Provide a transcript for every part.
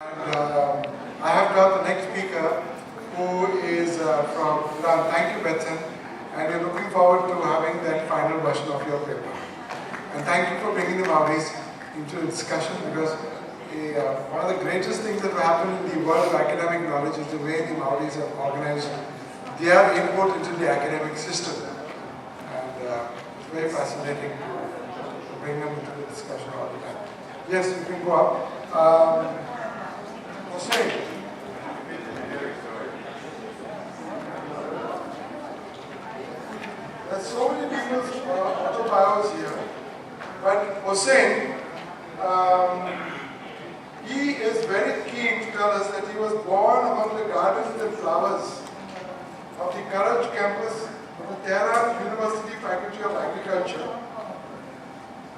And I have got the next speaker who is from Iran. Thank you, Betson. And we're looking forward to having that final version of your paper. And thank you for bringing the Maoris into the discussion, because one of the greatest things that will happen in the world of academic knowledge is the way the Maoris have organized their input into the academic system. And it's very fascinating to bring them into the discussion all the time. Yes, you can go up. Hossein. There's so many people's autobios here, but Hossein, he is very keen to tell us that he was born among the gardens and flowers of the Karaj campus of the Tehran University Faculty of Agriculture,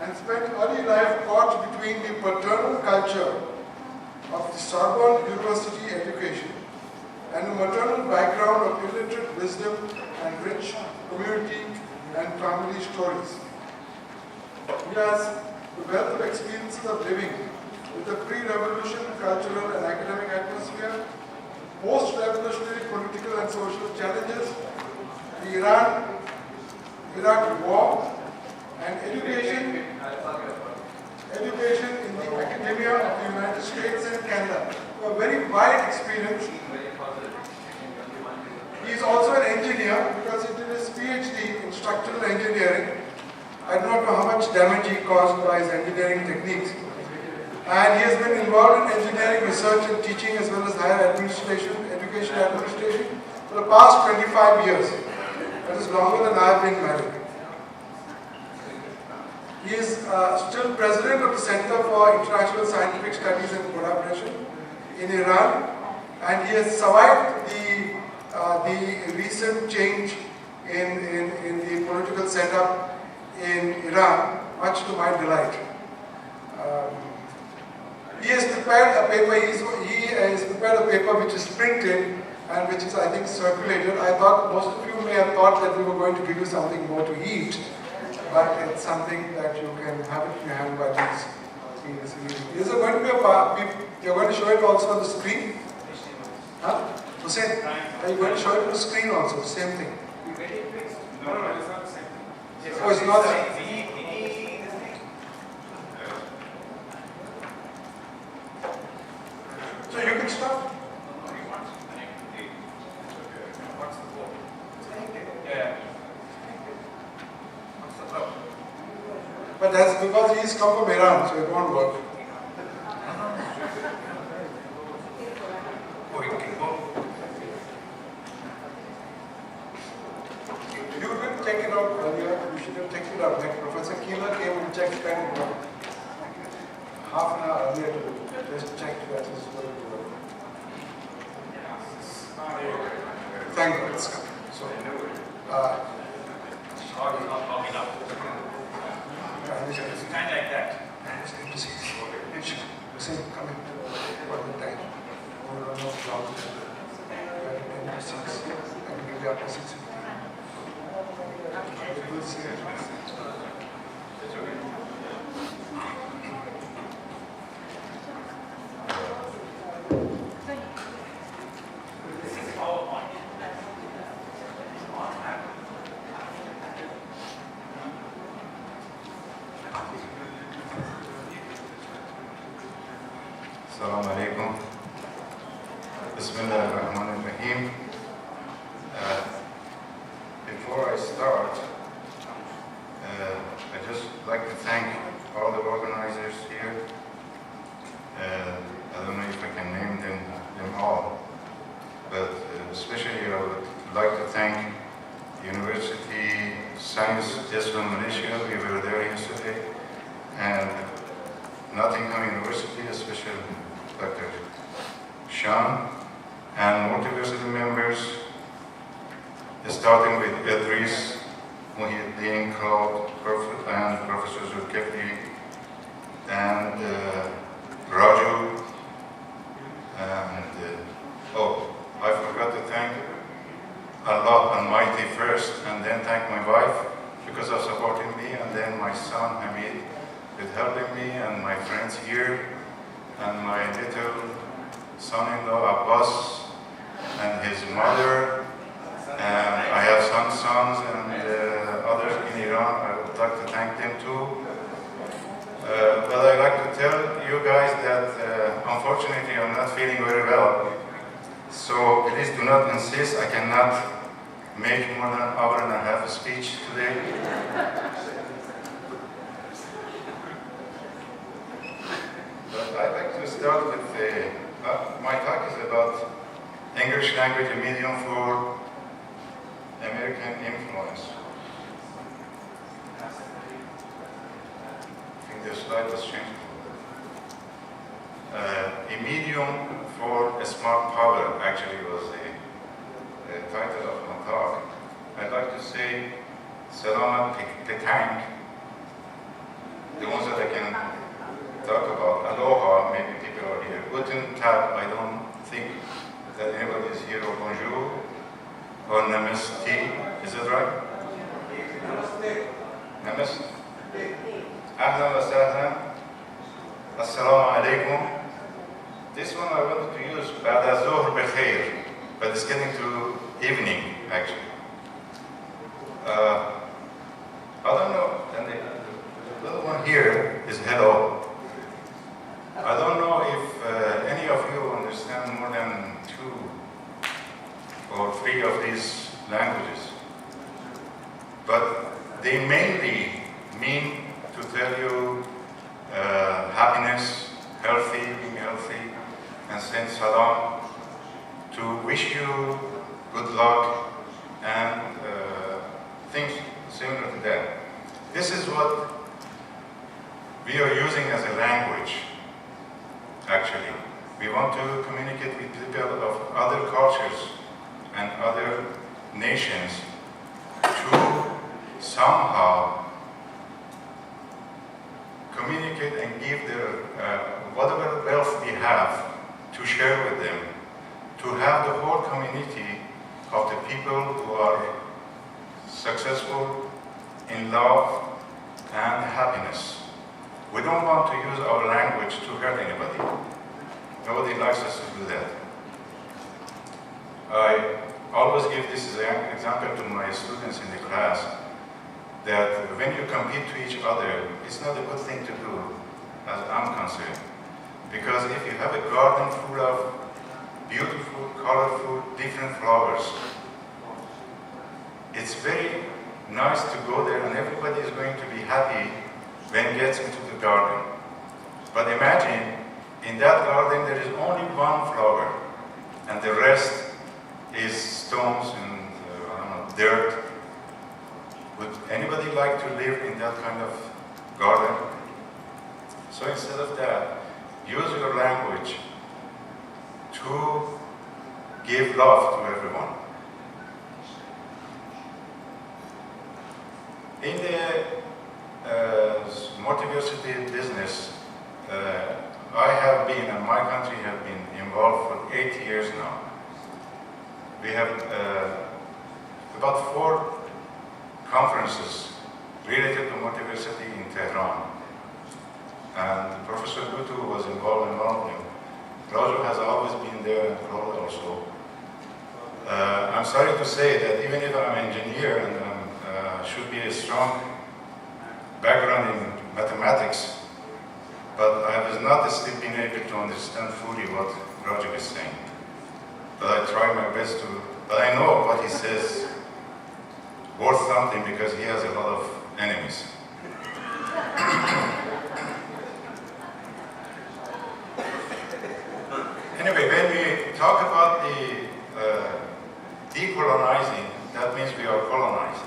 and spent early life caught between the paternal culture of the Sorbonne University education and the maternal background of illiterate wisdom and rich community and family stories. He has the wealth of experiences of living with the pre-revolution cultural and academic atmosphere, post-revolutionary political and social challenges, the Iran-Iraq war, and education in the academia of the United States and Canada. A very wide experience. He is also an engineer because he did his PhD in structural engineering. I do not know how much damage he caused by his engineering techniques. And he has been involved in engineering research and teaching, as well as higher education administration for the past 25 years. That is longer than I have been married. He is still president of the Center for International Scientific Studies and Collaboration in Iran, and he has survived the recent change in the political setup in Iran, much to my delight. He has prepared a paper which is printed and which is, I think, circulated. I thought most of you may have thought that we were going to give you something more to eat, but it's something that you can have it in your hand by this. Is there going to be you're going to show it also on the screen? Huh? Hossein, are you going to show it on the screen also? Same thing. No, it's not the same thing. Oh, it's not. So you can start. What's the goal? Yeah. What's the goal? But that's because he's come from Iran, so it won't work. Oh, you can go. You didn't check it out earlier. You should have checked it out. Like Professor Keeler came and checked it out half an hour earlier to just check that this is going to work. Thank God it's coming. So, It's kind of like that. Come in for the time. We don't know how to do it. 10 to 6. I can give you after 6:15. We'll see. This is PowerPoint. Assalamu alaikum. Bismillah ar-Rahman ar-Rahim. Before I start, I'd just like to thank all the organizers here. I don't know if I can name them all, but especially I would like to thank University Science Islam Malaysia. We were there yesterday, and Nottingham University, especially Dr. Sean, and multiversity members, starting with Idris, Muhyiddin, Claude, and Professor Zulkifli, and Raju, and I forgot to thank Allah Almighty first, and then thank my wife because of supporting me, and then my son Hamid with helping me, and my friends here, and my little son-in-law Abbas and his mother, and I have some sons and others in Iran. I would like to thank them too. But I'd like to tell you guys that unfortunately I'm not feeling very well. So please do not insist. I cannot make more than an hour and a half speech today. But I'd like to start with my talk is about English language, a medium for American influence. I think the slide was changed. A medium for a smart power actually was the title of my talk. I'd like to say Salamat Petang, the ones that I can talk about. Aloha, maybe people are here. Guten Tag, I don't think that anybody is here, or bonjour, or namaste. Is that right? Namaste. Ahlan wa sahlan. Assalamu alaikum. This one I wanted to use Ba'da Zohr Bekhair, but it's getting to evening actually. I don't know, and the little one here is hello. I don't know if any of you understand more than 2 or 3 of these languages, but they mainly mean to tell you happiness, being healthy, and send salam, to wish you good luck, and things similar to that. This is what we are using as a language, actually. We want to communicate with people of other cultures and other nations to somehow communicate and give their whatever wealth we have to share with them, to have the whole community of the people who are successful in love and happiness. We don't want to use our language to hurt anybody. Nobody likes us to do that. I always give this as an example to my students in the class, that when you compete to each other, it's not a good thing to do, as I'm concerned. Because if you have a garden full of beautiful, colorful, different flowers, it's very nice to go there and everybody is going to be happy when it gets into the garden. But imagine, in that garden there is only one flower, and the rest is stones and I don't know, dirt. Would anybody like to live in that kind of garden? So instead of that, use your language to give love to everyone. In the multiversity business, I have been, and my country has been involved for 8 years now. We have about 4 conferences related to multiversity in Tehran. And Professor Gutu was involved in one of them. Raju has always been there, and Claude also. I'm sorry to say that even if I'm an engineer and should be a strong background in mathematics, but I have not still been able to understand fully what Raju is saying. But I try my best to, but I know what he says worth something because he has a lot of enemies. Anyway, when we talk about the decolonizing, that means we are colonized.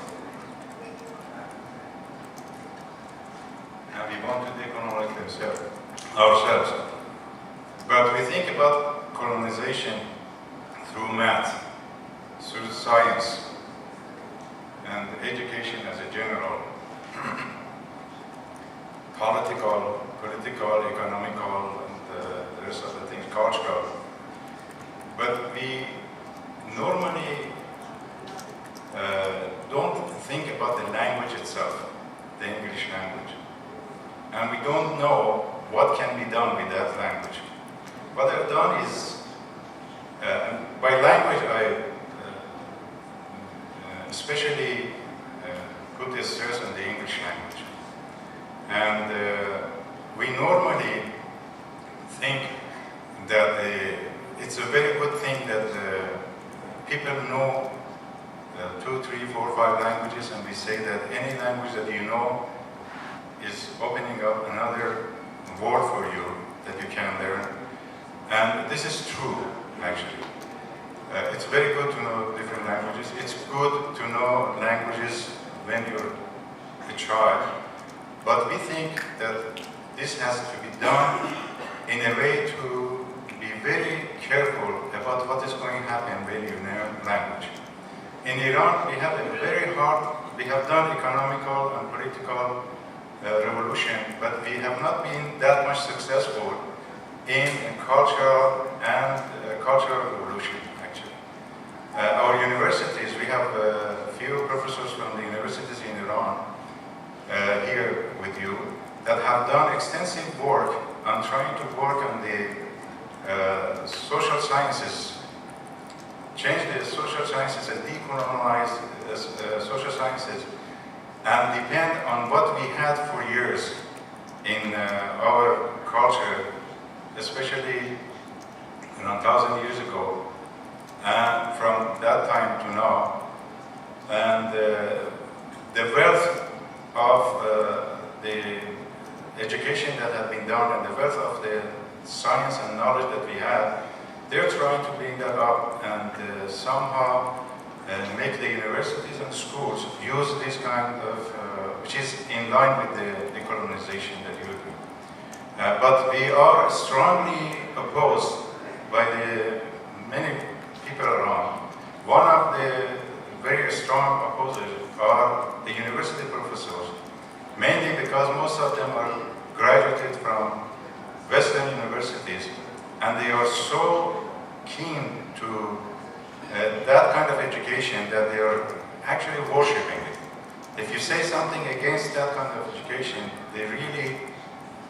And we want to decolonize ourselves. But we think about colonization through math, through science, and education as a general, political, economical, and the rest of the things, cultural. But we normally don't think about the language itself, the English language. And we don't know what can be done with that language. What I've done is that it's a very good thing that people know 2, 3, 4, 5 languages, and we say that any language that you know is opening up another world for you that you can learn. And this is true, actually. It's very good to know different languages. It's good to know languages when you're a child. But we think that this has to be done in a way to be very careful about what is going to happen when you learn language. In Iran, we have done economical and political revolution, but we have not been that much successful in cultural and cultural revolution, actually. Our universities, we have a few professors from the universities in Iran here with you that have done extensive work on trying to work on the social sciences, change the social sciences and decolonize social sciences, and depend on what we had for years in our culture, especially around 1,000 years ago, and from that time to now. And the wealth of the education that had been done and the wealth of the science and knowledge that we had, they're trying to bring that up and somehow make the universities and schools use this kind of, which is in line with the decolonization that you do. But we are strongly opposed by the many people around. One of the very strong opposers are the university professors, mainly because most of them are graduated from Western universities, and they are so keen to that kind of education that they are actually worshipping it. If you say something against that kind of education, they really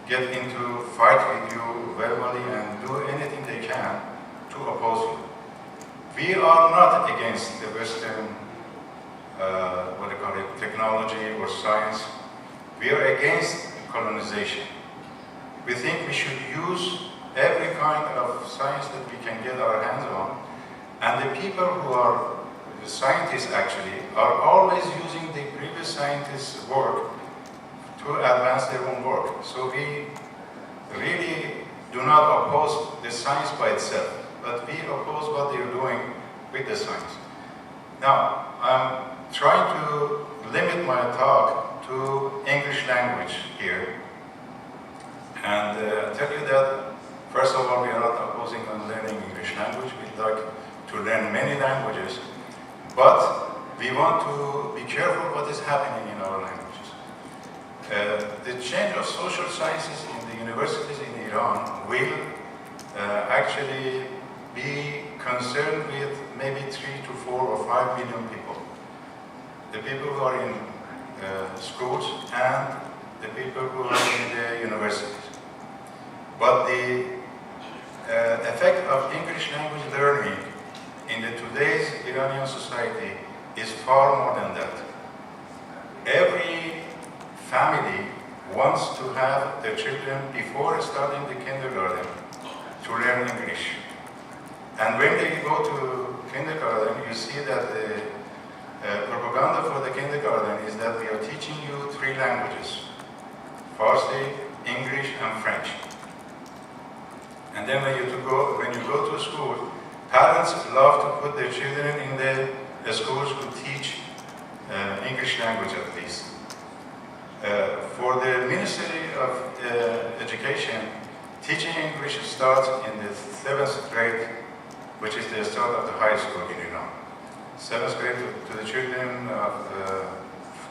get into fight with you verbally and do anything they can to oppose you. We are not against the Western, what do you call it, technology or science. We are against colonization. We think we should use every kind of science that we can get our hands on, and the people who are the scientists actually are always using the previous scientists' work to advance their own work. So we really do not oppose the science by itself, but we oppose what they're doing with the science. Now, I'm trying to limit my talk to English language here, and tell you that, first of all, we are not opposing on learning English language. We'd like to learn many languages, but we want to be careful what is happening in our languages. The change of social sciences in the universities in Iran will actually be concerned with maybe 3 to 4 or 5 million people. The people who are in schools and the people who are in the universities. But the effect of English language learning in today's Iranian society is far more than that. Every family wants to have their children, before starting the kindergarten, to learn English. And when they go to kindergarten, you see that the propaganda for the kindergarten is that we are teaching you 3 languages: Farsi, English, and French. And then when you go to school, parents love to put their children in the schools who teach English language at least. For the Ministry of Education, teaching English starts in the 7th grade, which is the start of the high school in Iran. 7th grade to the children of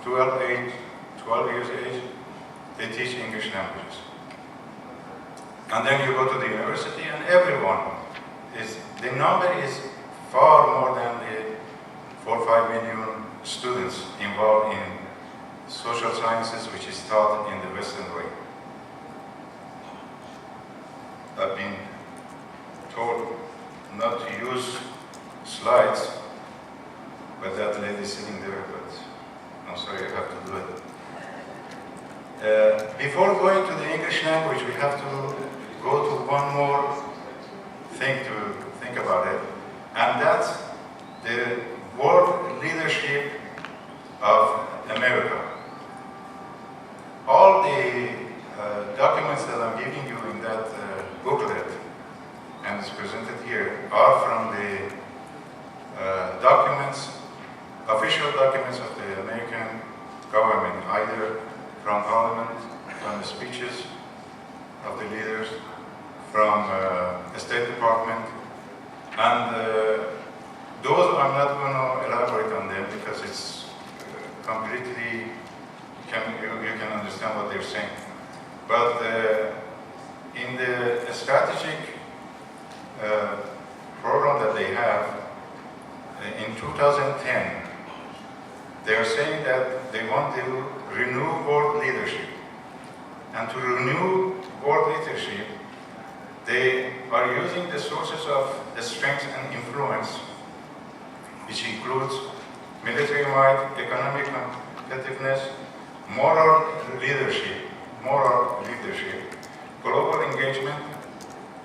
12 years age, they teach English languages. And then you go to the university, and everyone the number is far more than the 4 or 5 million students involved in social sciences, which is taught in the Western way. I've been told not to use slides, but that lady sitting there, but I'm sorry, I have to do it. Before going to the English language, we have to go to one more thing to think about it, and that's the world leadership of America. All the documents that I'm giving you in that booklet and it's presented here are from the documents, official documents of the American government, either from Parliament, from the speeches of the leaders, from the State Department, and those I'm not going to elaborate on them because it's completely, you can understand what they're saying. But in the strategic program that they have, in 2010, they are saying that they want to renew world leadership. And to renew world leadership, they are using the sources of strength and influence, which includes military might, economic competitiveness, moral leadership, global engagement,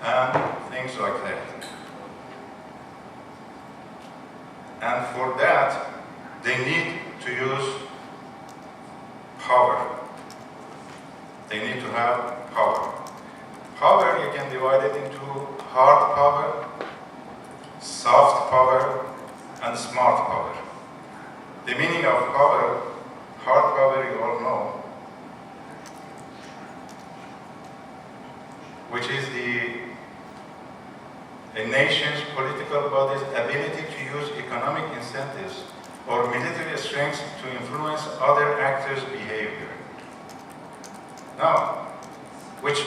and things like that. And for that, they need to use power. They need to have power. Power, you can divide it into hard power, soft power, and smart power. The meaning of power, hard power, you all know, which is a nation's political body's ability to use economic incentives or military strength to influence other actors' behavior. Now, which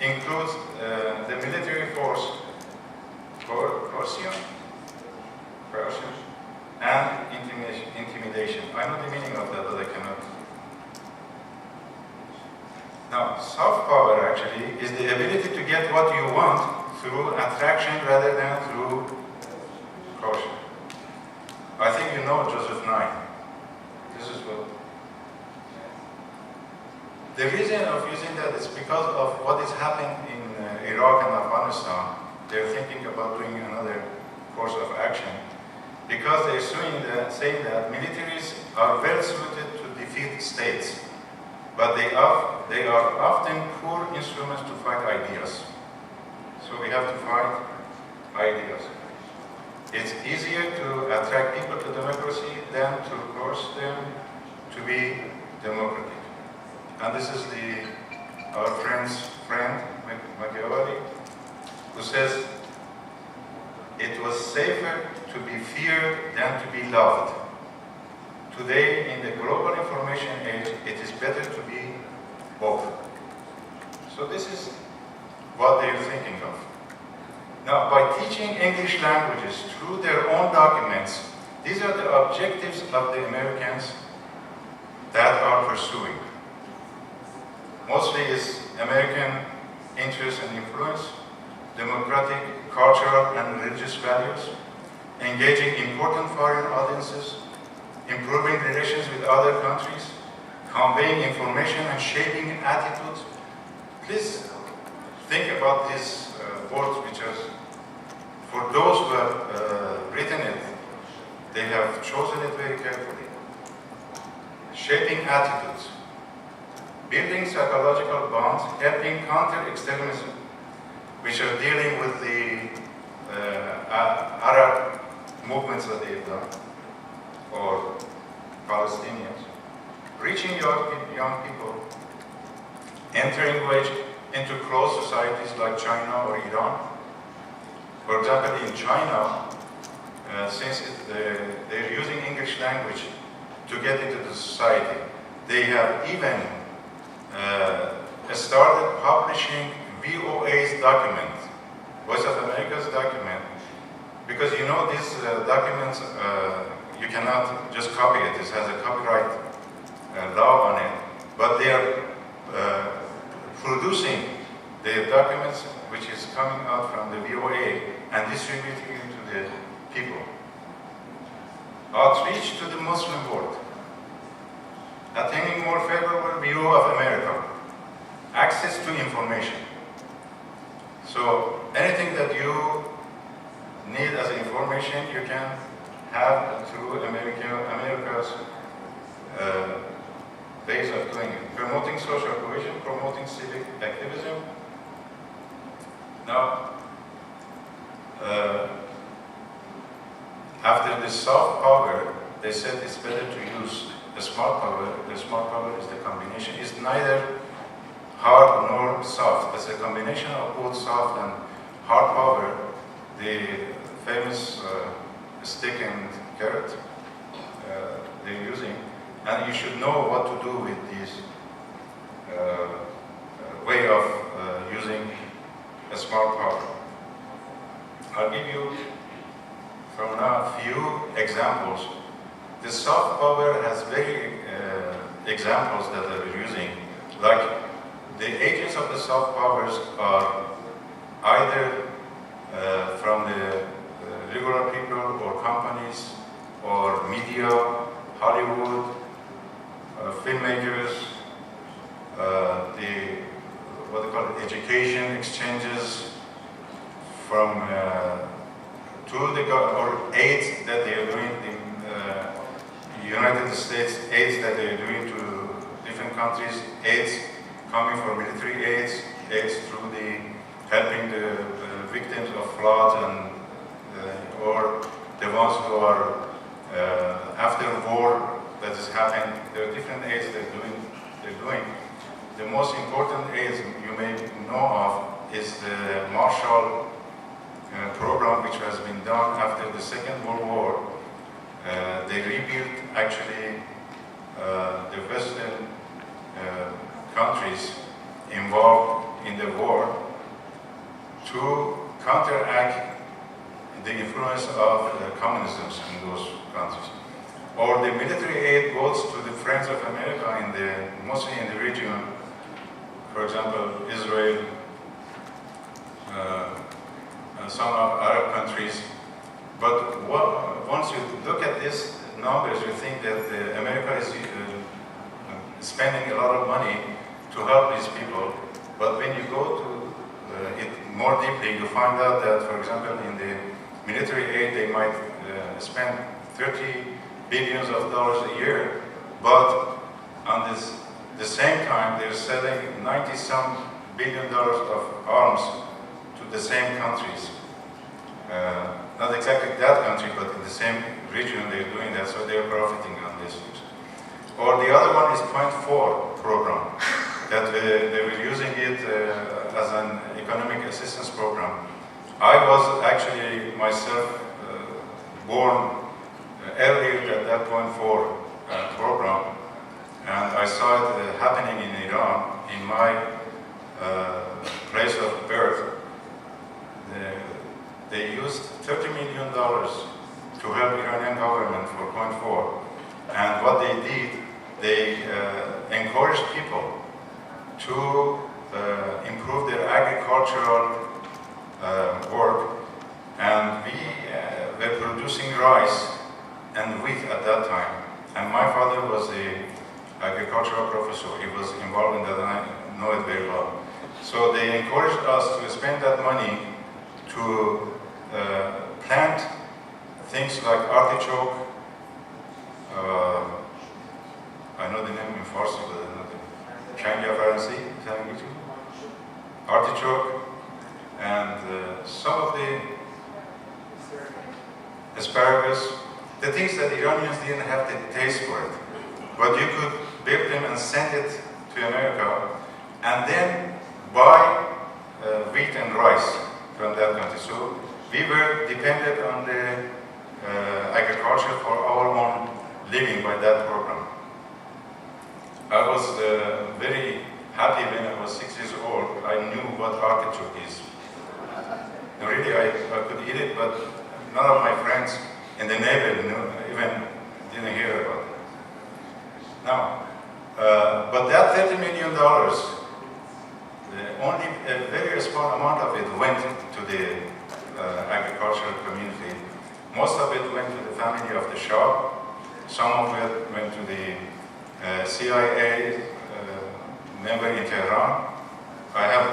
includes the military force, coercion, and intimidation. I know the meaning of that, but I cannot. Now, soft power actually is the ability to get what you want through attraction rather than through coercion. I think you know Joseph Nye. This is what. The reason of using that is because of what is happening in Iraq and Afghanistan. They're thinking about doing another course of action because they're saying that militaries are well suited to defeat states, but they are often poor instruments to fight ideas. So we have to fight ideas. It's easier to attract people to democracy than to force them to be democratic. And this is our friend's friend, Machiavelli, who says, it was safer to be feared than to be loved. Today, in the global information age, it is better to be both. So this is what they're thinking of. Now, by teaching English languages through their own documents, these are the objectives of the Americans that are pursuing. Mostly is American interest and influence, democratic, cultural, and religious values, engaging important foreign audiences, improving relations with other countries, conveying information and shaping attitudes. Please think about these words, which are, for those who have written it, they have chosen it very carefully. Shaping attitudes, building psychological bonds, helping counter extremism, which are dealing with the Arab movements that they've done, or Palestinians, reaching young people, entering into closed societies like China or Iran. For example, in China, since they're using English language to get into the society, they have even started publishing VOA's document, Voice of America's document, because you know these documents, you cannot just copy it. It has a copyright law on it, but they are producing the documents which is coming out from the VOA and distributing it to the people. Outreach to the Muslim world, attaining more favorable view of America, access to information. So anything that you need as information, you can have through America's ways of doing it. Promoting social cohesion, promoting civic activism. Now, after the soft power, they said it's better to use the smart power. The smart power is the combination. It's neither hard nor soft. It's a combination of both soft and hard power. The famous stick and carrot they're using. And you should know what to do with this way of using a smart power. I'll give you from now a few examples. The soft power has very examples that they're using. Like the agents of the soft powers are either from the regular people or companies or media, Hollywood, filmmakers, what they call it, education exchanges from to the or aids that they are doing in United States, aids that they are doing to different countries, aids coming from military aids, aids through the helping the victims of floods and or the ones who are after war that is happening. There are different aids they're doing. The most important aids you may know of is the Marshall program, which has been done after the Second World War. They rebuilt actually the Western countries involved in the war to counteract the influence of communism in those countries. Or the military aid goes to the Friends of America mostly in the region, for example, Israel, and some of Arab countries. But once you look at these numbers, you think that America is spending a lot of money to help these people. But when you go to it more deeply, you find out that, for example, in the military aid, they might spend $30 billion a year, but on the same time, they're selling $90-some billion of arms to the same countries. Not exactly that country, but in the same region they're doing that, so they're profiting on this. Or the other one is Point 4 program, that they were using it as an economic assistance program. I was actually myself born earlier than that Point 4 program, and I saw it happening in Iran, in my place of birth. They used $30 million to help Iranian government for Point 4. And what they did, they encouraged people to improve their agricultural work. And we were producing rice and wheat at that time. And my father was an agricultural professor. He was involved in that, and I know it very well. So they encouraged us to spend that money to plant things like artichoke. I know the name in Farsi, but I don't know the Kenya Farsi, artichoke, and some of the asparagus, the things that Iranians didn't have the taste for it. But you could build them and send it to America, and then buy wheat and rice from that country. So we were dependent on the agriculture for our own living by that program. I was very happy when I was 6 years old. I knew what artichoke is. Really, I could eat it, but none of my friends in the neighborhood even didn't hear about it. Now, but that $30 million, only a very small amount of it went to the agricultural community. Most of it went to the family of the Shah. Some of it went to the CIA member in Tehran. I have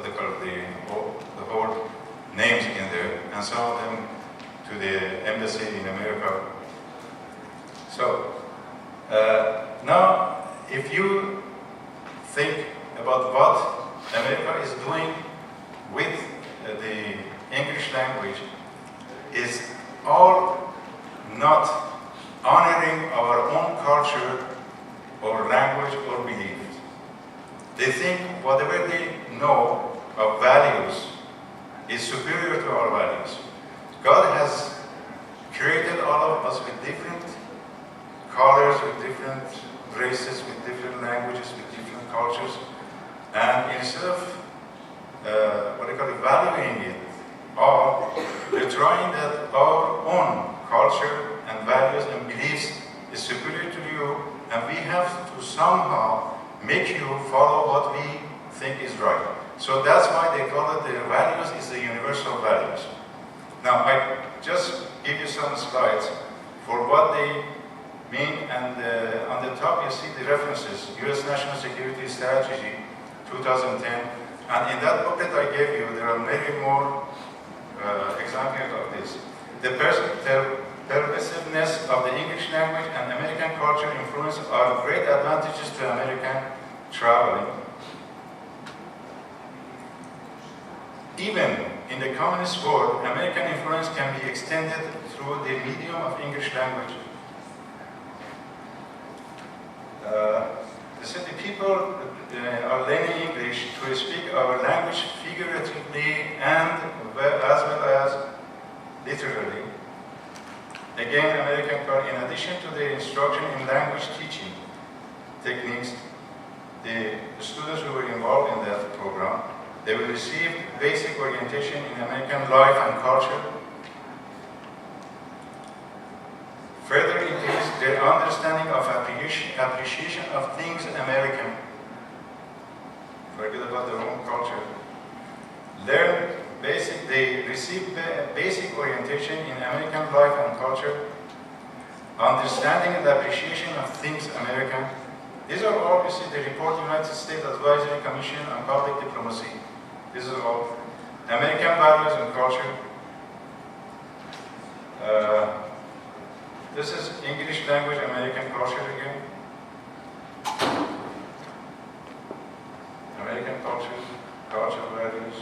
the what they call the whole names in there, and some of them to the embassy in America. So now, if you think about what America is doing with the English language, is all not honoring our own culture or language or beliefs. They think whatever they know of values is superior to our values. God has created all of us with different colors, with different races, with different languages, with different cultures, and instead of valuing it all, we're trying that our own culture and values and beliefs is superior to you, and we have to somehow make you follow what we think is right. So that's why they call it their values is the universal values. Now, I just give you some slides for what they mean, and on the top you see the references, U.S. National Security Strategy 2010, and in that booklet I gave you, there are many more examples of this. The pervasiveness of the English language and American culture influence are great advantages to American traveling. Even in the communist world, American influence can be extended through the medium of English language. They said the people are learning English to speak our language figuratively and as well as literally. Again, American culture, in addition to the instruction in language teaching techniques, the students who were involved in that program, they will receive basic orientation in American life and culture. Further increase their understanding of appreciation of things American. Forget about their own culture. They receive basic orientation in American life and culture, understanding and appreciation of things American. These are all, you see, the report United States Advisory Commission on Public Diplomacy. This is all American values and culture. This is English language, American culture again. American culture, cultural values.